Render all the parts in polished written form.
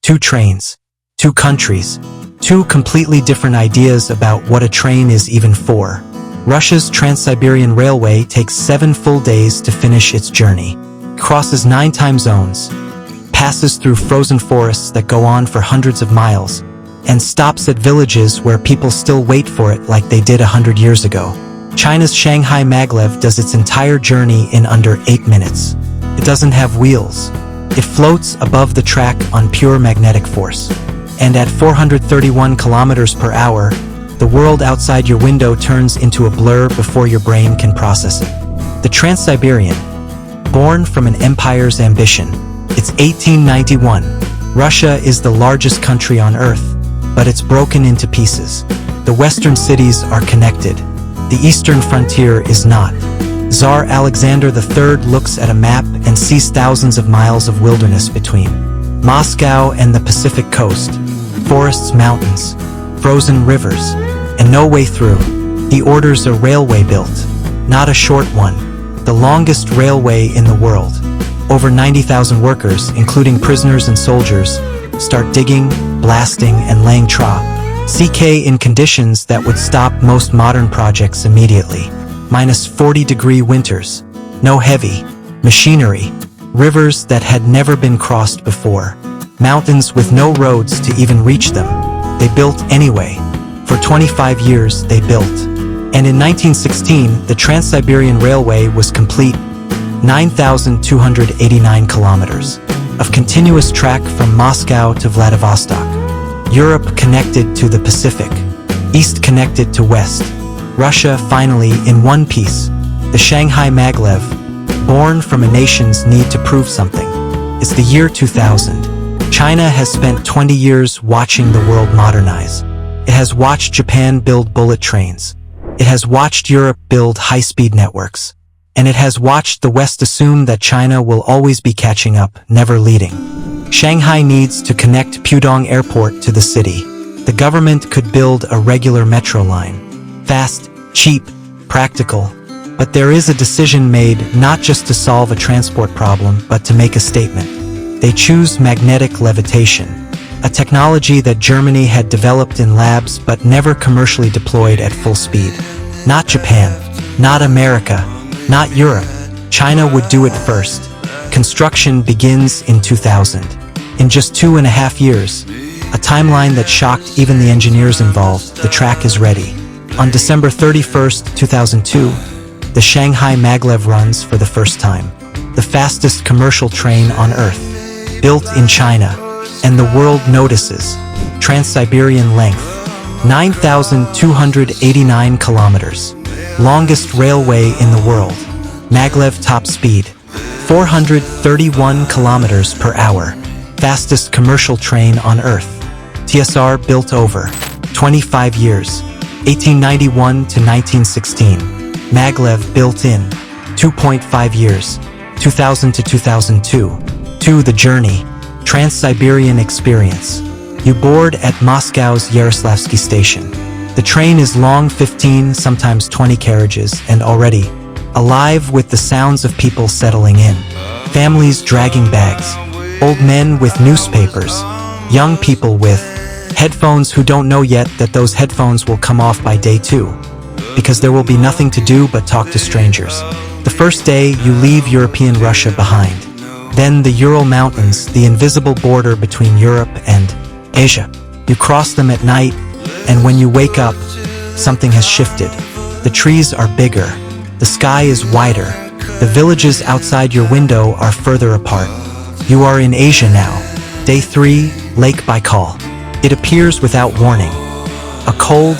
two trains, two countries, two completely different ideas about what a train is even for. Russia's Trans-Siberian Railway takes 7 full days to finish its journey, crosses 9 time zones, passes through frozen forests that go on for hundreds of miles, and stops at villages where people still wait for it like they did 100 years ago. China's Shanghai Maglev does its entire journey in under 8 minutes. It doesn't have wheels. It floats above the track on pure magnetic force. And at 431 kilometers per hour, the world outside your window turns into a blur before your brain can process it. The Trans-Siberian, born from an empire's ambition. It's 1891. Russia is the largest country on Earth, but it's broken into pieces. The western cities are connected. The eastern frontier is not. Tsar Alexander III looks at a map and sees thousands of miles of wilderness between Moscow and the Pacific coast, forests, mountains, frozen rivers, and no way through. He orders a railway built, not a short one, the longest railway in the world. Over 90,000 workers, including prisoners and soldiers, start digging, blasting, and laying CK in conditions that would stop most modern projects immediately. Minus 40-degree winters, no heavy machinery, rivers that had never been crossed before, mountains with no roads to even reach them. They built anyway. For 25 years, they built. And in 1916, the Trans-Siberian Railway was complete. 9,289 kilometers of continuous track from Moscow to Vladivostok. Europe connected to the Pacific, East connected to West. Russia finally in one piece. The Shanghai Maglev, born from a nation's need to prove something. It's the year 2000. China has spent 20 years watching the world modernize. It has watched Japan build bullet trains. It has watched Europe build high-speed networks. And it has watched the West assume that China will always be catching up, never leading. Shanghai needs to connect Pudong Airport to the city. The government could build a regular metro line. Fast, cheap, practical. But there is a decision made not just to solve a transport problem, but to make a statement. They choose magnetic levitation, a technology that Germany had developed in labs but never commercially deployed at full speed. Not Japan, not America, not Europe. China would do it first. Construction begins in 2000. In just 2.5 years, a timeline that shocked even the engineers involved, the track is ready. On December 31st, 2002, the Shanghai Maglev runs for the first time. The fastest commercial train on Earth. Built in China. And the world notices. Trans-Siberian length, 9,289 kilometers. Longest railway in the world. Maglev top speed, 431 kilometers per hour. Fastest commercial train on Earth. TSR built over 25 years. 1891 to 1916. Maglev built in 2.5 years. 2000 to 2002. The journey. Trans-Siberian experience. You board at Moscow's Yaroslavsky station. The train is long 15, sometimes 20 carriages, and already alive with the sounds of people settling in. Families dragging bags. Old men with newspapers. Young people with headphones who don't know yet that those headphones will come off by day 2. Because there will be nothing to do but talk to strangers. The first day, you leave European Russia behind. Then the Ural Mountains, the invisible border between Europe and Asia. You cross them at night, and when you wake up, something has shifted. The trees are bigger. The sky is wider. The villages outside your window are further apart. You are in Asia now. Day 3, Lake Baikal. It appears without warning. A cold,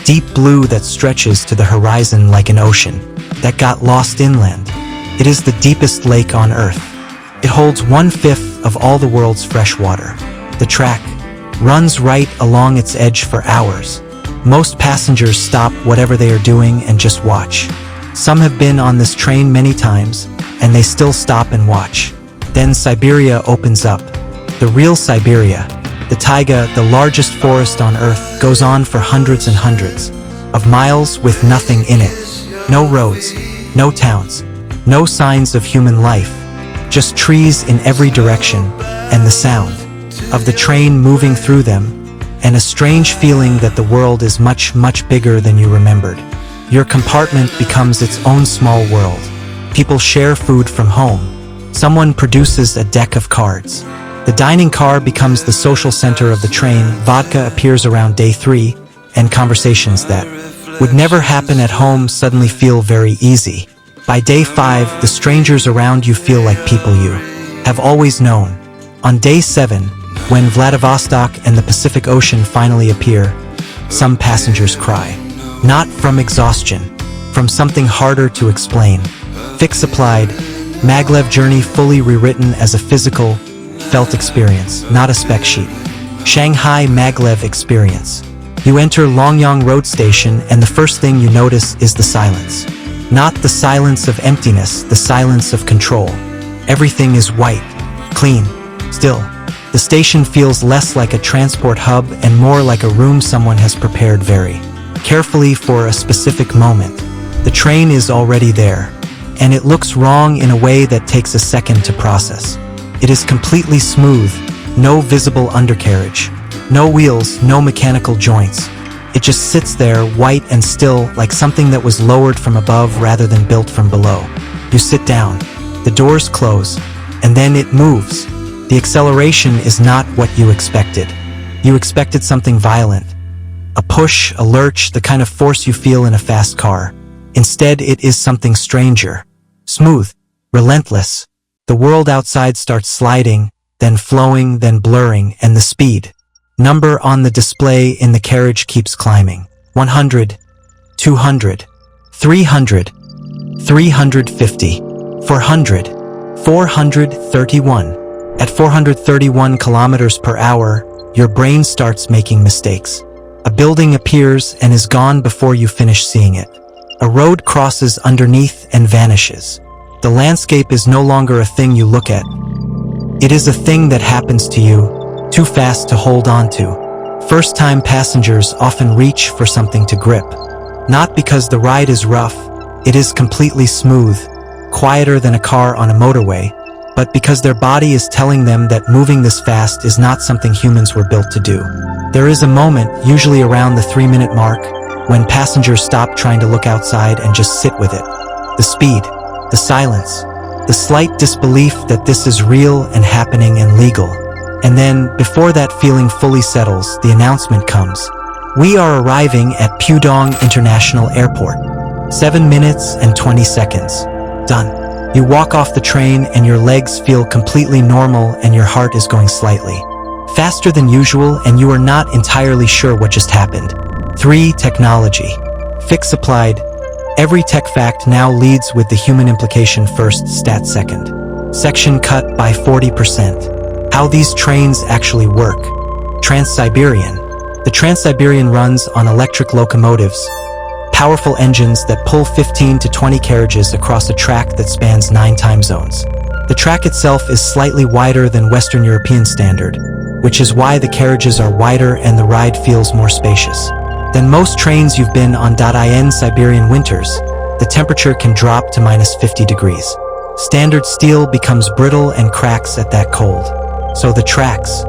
deep blue that stretches to the horizon like an ocean that got lost inland. It is the deepest lake on Earth. It holds 1/5 of all the world's fresh water. The track runs right along its edge for hours. Most passengers stop whatever they are doing and just watch. Some have been on this train many times, and they still stop and watch. Then Siberia opens up. The real Siberia, the taiga, the largest forest on Earth, goes on for hundreds and hundreds of miles with nothing in it. No roads, no towns, no signs of human life. Just trees in every direction, and the sound. of the train moving through them, and a strange feeling that the world is much, much bigger than you remembered. Your compartment becomes its own small world. People share food from home. Someone produces a deck of cards. The dining car becomes the social center of the train. Vodka appears around day 3, and conversations that would never happen at home suddenly feel very easy. By day 5, the strangers around you feel like people you have always known. On day 7, when Vladivostok and the Pacific Ocean finally appear, some passengers cry. Not from exhaustion, from something harder to explain. Fix applied, Maglev journey fully rewritten as a physical, felt experience, not a spec sheet. Shanghai Maglev experience. You enter Longyang road station and the first thing you notice is the silence. Not the silence of emptiness, the silence of control. Everything is white, clean, still. The station feels less like a transport hub and more like a room someone has prepared very carefully for a specific moment. The train is already there, and it looks wrong in a way that takes a second to process. It is completely smooth, no visible undercarriage, no wheels, no mechanical joints. It just sits there, white and still, like something that was lowered from above rather than built from below. You sit down, the doors close, and then it moves. The acceleration is not what you expected. You expected something violent. A push, a lurch, the kind of force you feel in a fast car. Instead, it is something stranger. Smooth, relentless. The world outside starts sliding, then flowing, then blurring, and the speed number on the display in the carriage keeps climbing. 100, 200, 300, 350, 400, 431. At 431 kilometers per hour, your brain starts making mistakes. A building appears and is gone before you finish seeing it. A road crosses underneath and vanishes. The landscape is no longer a thing you look at. It is a thing that happens to you, too fast to hold on to. First-time passengers often reach for something to grip. Not because the ride is rough, it is completely smooth, quieter than a car on a motorway, but because their body is telling them that moving this fast is not something humans were built to do. There is a moment, usually around the 3-minute mark, when passengers stop trying to look outside and just sit with it. The speed, the silence, the slight disbelief that this is real and happening and legal. And then, before that feeling fully settles, the announcement comes. We are arriving at Pudong International Airport. 7 minutes and 20 seconds. Done. You walk off the train and your legs feel completely normal and your heart is going slightly faster than usual and you are not entirely sure what just happened. 3. Technology. Fix applied. Every tech fact now leads with the human implication first, stat second. Section cut by 40%. How these trains actually work. Trans-Siberian. The Trans-Siberian runs on electric locomotives, powerful engines that pull 15 to 20 carriages across a track that spans 9 time zones. The track itself is slightly wider than Western European standard, which is why the carriages are wider and the ride feels more spacious. Than most trains you've been on. In Siberian winters, the temperature can drop to -50 degrees. Standard steel becomes brittle and cracks at that cold. So the tracks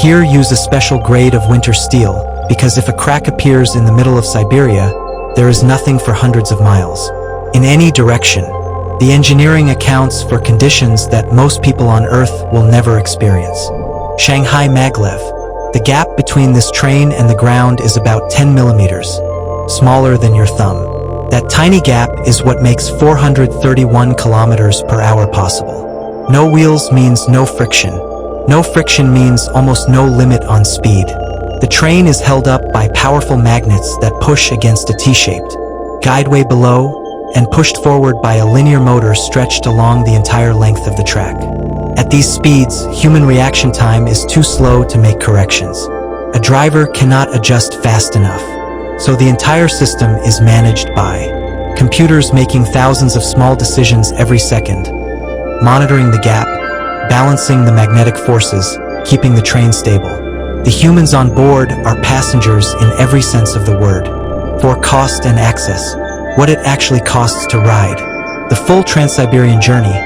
here use a special grade of winter steel, because if a crack appears in the middle of Siberia, there is nothing for hundreds of miles. In any direction, the engineering accounts for conditions that most people on Earth will never experience. Shanghai Maglev. The gap between this train and the ground is about 10 millimeters, smaller than your thumb. That tiny gap is what makes 431 kilometers per hour possible. No wheels means no friction. No friction means almost no limit on speed. The train is held up by powerful magnets that push against a T-shaped guideway below and pushed forward by a linear motor stretched along the entire length of the track. At these speeds, human reaction time is too slow to make corrections. A driver cannot adjust fast enough. So the entire system is managed by computers making thousands of small decisions every second, monitoring the gap, balancing the magnetic forces, keeping the train stable. The humans on board are passengers in every sense of the word. For cost and access, what it actually costs to ride. The full Trans-Siberian journey,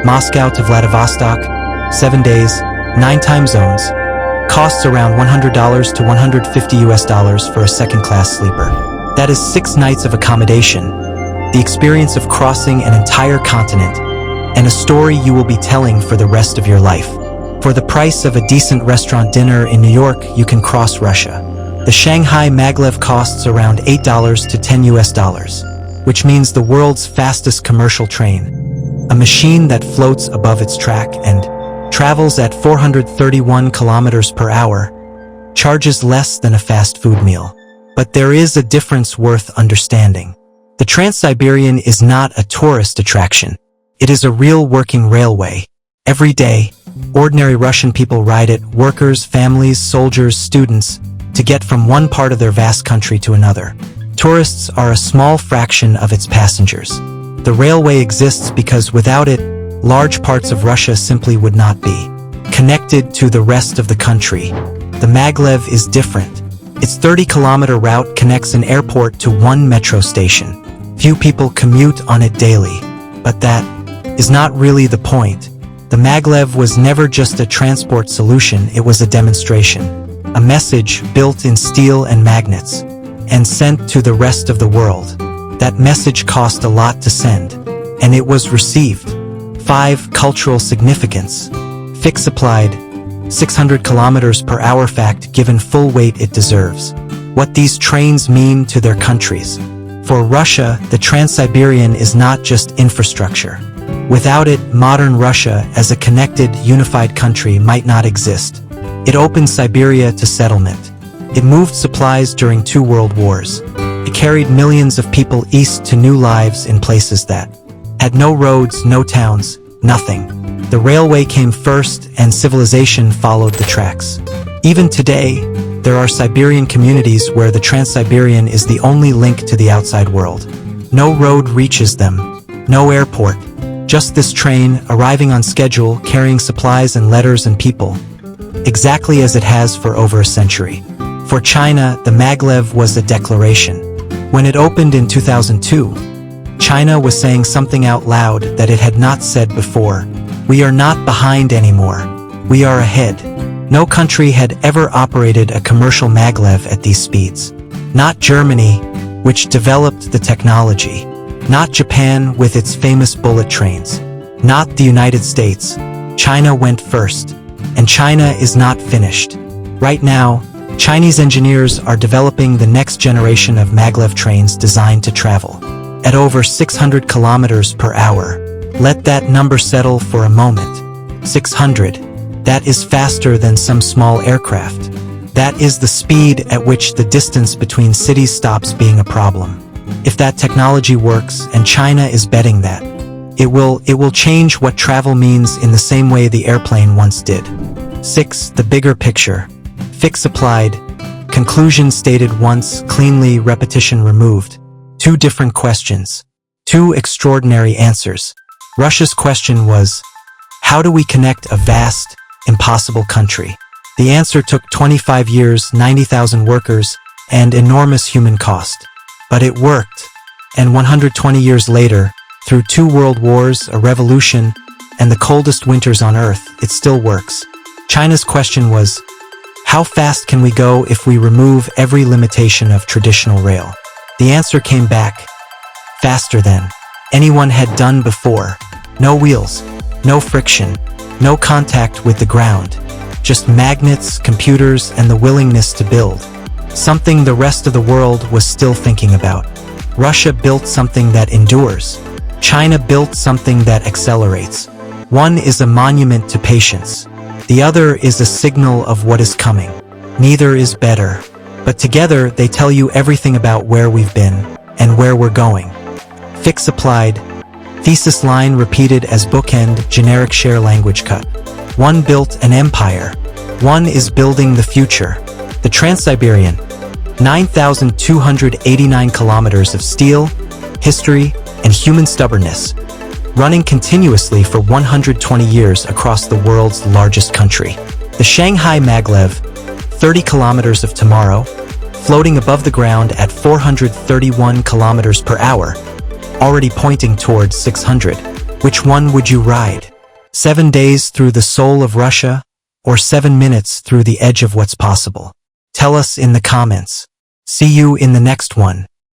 Moscow to Vladivostok, 7 days, 9 time zones, costs around $100 to $150 for a second-class sleeper. That is 6 nights of accommodation, the experience of crossing an entire continent, and a story you will be telling for the rest of your life. For the price of a decent restaurant dinner in New York, you can cross Russia. The Shanghai Maglev costs around $8 to $10, which means the world's fastest commercial train, a machine that floats above its track and travels at 431 kilometers per hour, charges less than a fast food meal. But there is a difference worth understanding. The Trans-Siberian is not a tourist attraction. It is a real working railway. Every day, ordinary Russian people ride it, workers, families, soldiers, students, to get from one part of their vast country to another. Tourists are a small fraction of its passengers. The railway exists because without it, large parts of Russia simply would not be connected to the rest of the country. The Maglev is different. Its 30-kilometer route connects an airport to one metro station. Few people commute on it daily. But that is not really the point. The Maglev was never just a transport solution, it was a demonstration. A message built in steel and magnets, and sent to the rest of the world. That message cost a lot to send, and it was received. 5. Cultural significance. Fix applied. 600 kilometers per hour fact given full weight it deserves. What these trains mean to their countries. For Russia, the Trans-Siberian is not just infrastructure. Without it, modern Russia as a connected, unified country might not exist. It opened Siberia to settlement. It moved supplies during 2 world wars. It carried millions of people east to new lives in places that had no roads, no towns, nothing. The railway came first and civilization followed the tracks. Even today, there are Siberian communities where the Trans-Siberian is the only link to the outside world. No road reaches them, no airport, just this train arriving on schedule, carrying supplies and letters and people, exactly as it has for over a century. For China, the Maglev was a declaration. When it opened in 2002, China was saying something out loud that it had not said before. We are not behind anymore. We are ahead. No country had ever operated a commercial Maglev at these speeds. Not Germany, which developed the technology. Not Japan with its famous bullet trains. Not the United States. China went first. And China is not finished. Right now, Chinese engineers are developing the next generation of Maglev trains designed to travel at over 600 kilometers per hour. Let that number settle for a moment. 600. That is faster than some small aircraft. That is the speed at which the distance between cities stops being a problem. If that technology works, and China is betting that, it will change what travel means in the same way the airplane once did. 6. The bigger picture. Fix applied. Conclusion stated once, cleanly, repetition removed. 2 different questions. 2 extraordinary answers. Russia's question was, how do we connect a vast, impossible country? The answer took 25 years, 90,000 workers, and enormous human cost. But it worked. And 120 years later, through 2 world wars, a revolution, and the coldest winters on Earth, it still works. China's question was, how fast can we go if we remove every limitation of traditional rail? The answer came back, faster than anyone had done before. No wheels, no friction, no contact with the ground, just magnets, computers, and the willingness to build. Something the rest of the world was still thinking about. Russia built something that endures. China built something that accelerates. One is a monument to patience. The other is a signal of what is coming. Neither is better. But together, they tell you everything about where we've been and where we're going. Fix applied. Thesis line repeated as bookend, generic share language cut. One built an empire. One is building the future. The Trans-Siberian. 9,289 kilometers of steel, history, and human stubbornness. Running continuously for 120 years across the world's largest country. The Shanghai Maglev. 30 kilometers of tomorrow, floating above the ground at 431 kilometers per hour, already pointing towards 600. Which one would you ride? 7 days through the soul of Russia? or 7 minutes through the edge of what's possible? Tell us in the comments. See you in the next one.